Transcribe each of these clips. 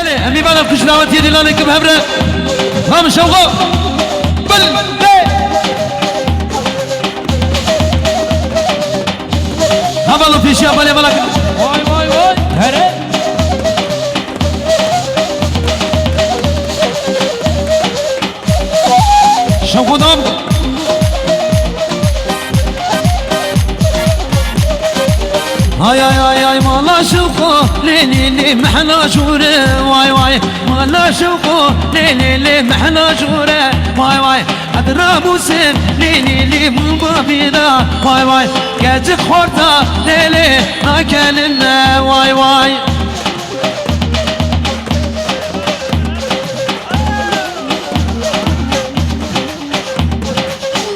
بله همي بالا كش دعوت يدي لالك بهبره رام شوقه بل هبلو فيش يا بله بلا واي واي واي هره شوقه دام هاي هاي هاي هاي مالا شوقه ليلي لي محنا جوره واي واي مالا شوقه ليلي لي محنا جوره واي واي اضرب وسم ليلي لي من بابينا واي واي جاجك خورتا ليلي اكلنا واي واي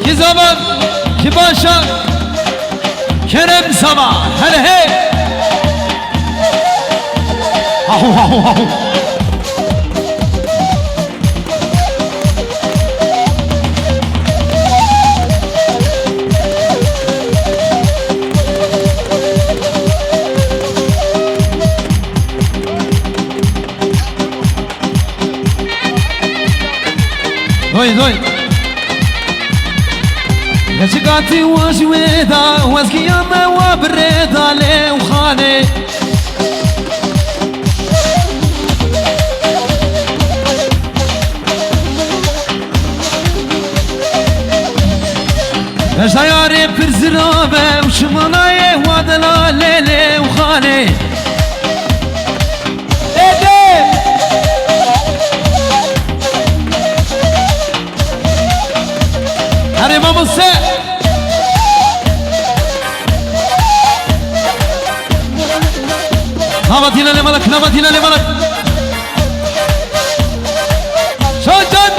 ki zaman ki başa Kerem sabah hele hey ahu ahu ahu Doy doy شقاتي وجويدا واسكي يما وبريدا لي وخالي شياري برزرابة وشمالاي وادلا ليلي وخالي هري ماما السيء نبتنا لملك نبتنا لملك شجن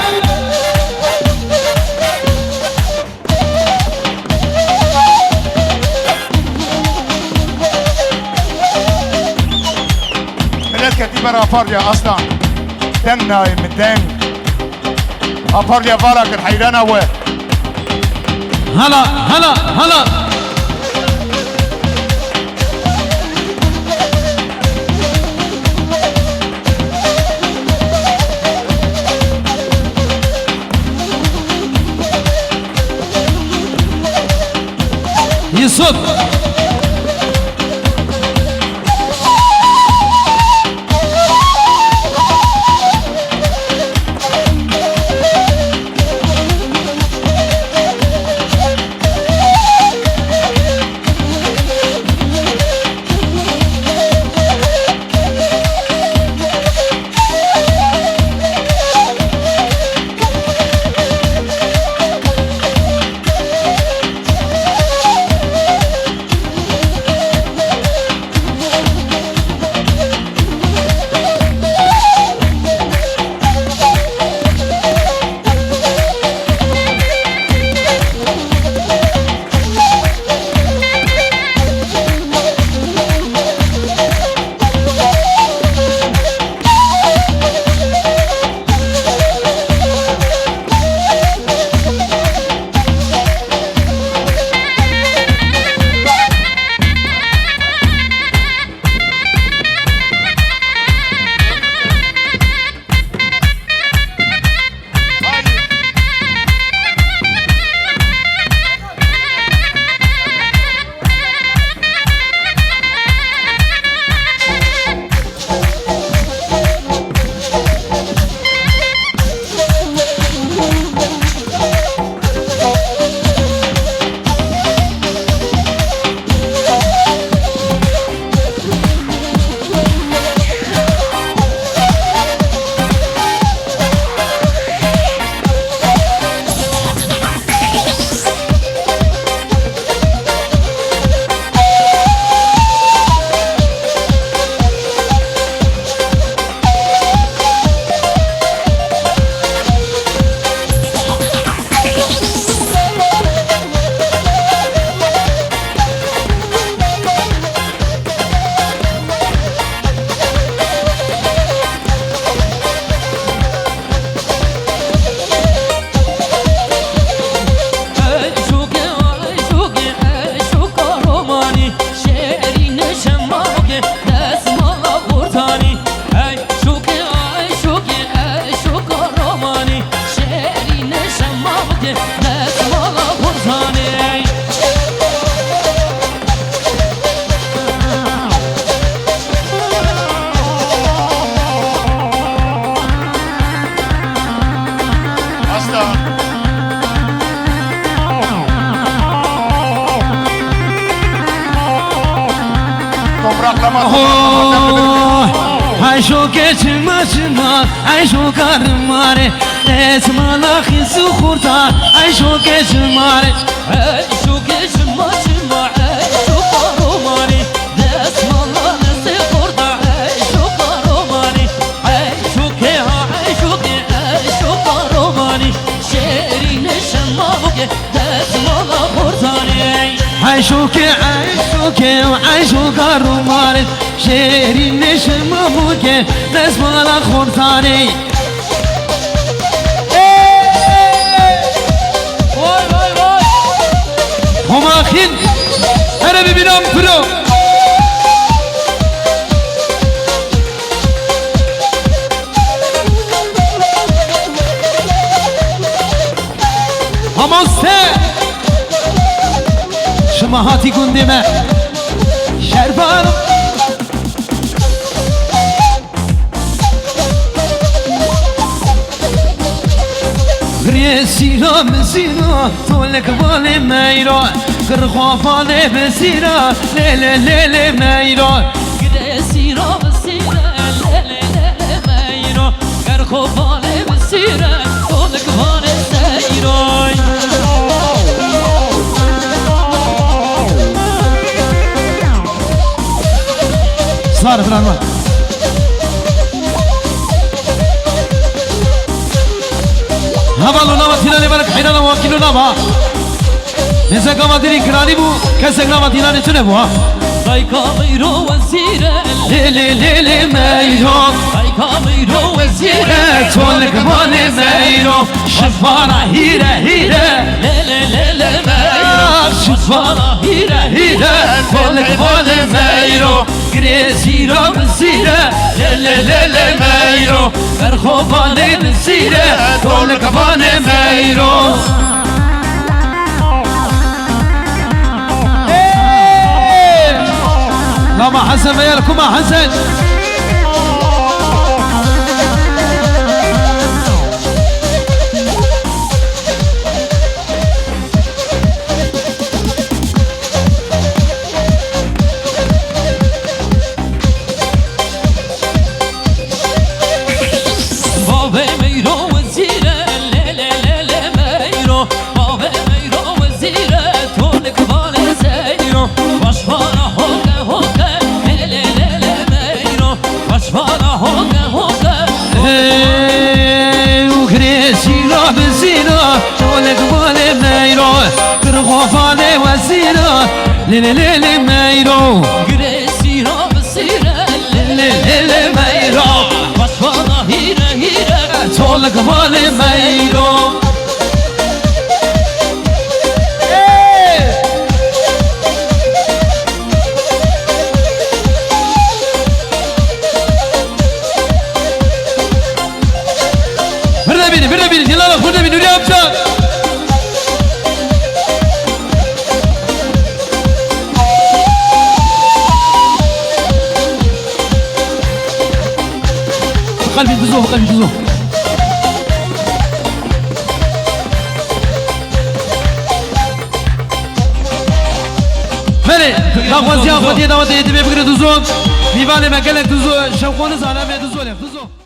من الكتيبة رافاريا أصلا تمنا مدين أفاريا فارك الحيرانة و هلا هلا هلا يوسف عيشو كشما شما عيشو كرماري اسم الله خيسو خورتا عيشو كشماري عيشو كشما شما عيشو كرماري اسم الله نسي خورتا عيشو كرماري عيشو كها عيشو كرماري شيري نشما بوكي اسم الله خورتاني عيشوكي عيشوكي وعيشوكا الرماري شيري نشم ابوكي بس مالا خورتاني واي واي واي هم اخين انا ببنام برو هماسته شماهاتي قندمه شربان غريه سيرا مسيرا تولك بالي ميرا قرخوا بالي بسيرا ليلي ليلي ميرا سيرا بسيرا ليلي ليلي ميرا قرخوا بالي بسيرا تولك بالي سيرا صار فرانوان هبالو نوا تيراني برك حيرانا واكيلو نوا نزا قاما ديري كراني بو كسك نوا تيراني چنه بو ها بايكا ميرو وزيرا ليلي ليلي ميرو بايكا ميرو وزيرا تولك بالي ميرو شفارة هيرة هيرة ليلي ليلي ميرو شفارة هيرة هيرة تولك بالي ميرو سيرا بسيرة ليلي ليلي ميرو ارخو بالي بسيرة تولك بالي ميرو لما حسن وياكم حسن بابا ميرو وزيرا ليلي ليلي ميرو بابا ميرو وزيرا تولك بالي سيرو باشفارا هوكا هوكا ليلي ليلي ميرو باشفارا هوكا هوكا وكريسيرا بسيرا تولك بالي ميرو كرخو بالي وزيرا ليلي ليلي ميرو سيرا بسيرا ليلي ليلي ميرو باشفارا هيرا هيرا تولك بالي ميرو Burada beni Dilara burada beni ne yapacak? قلبي تزوه قلبي تزوه بله دعوازی آفادی دعوت ایدی بگیره دوزون میوانه مگلک دوزو شوقونز عالمه دوزو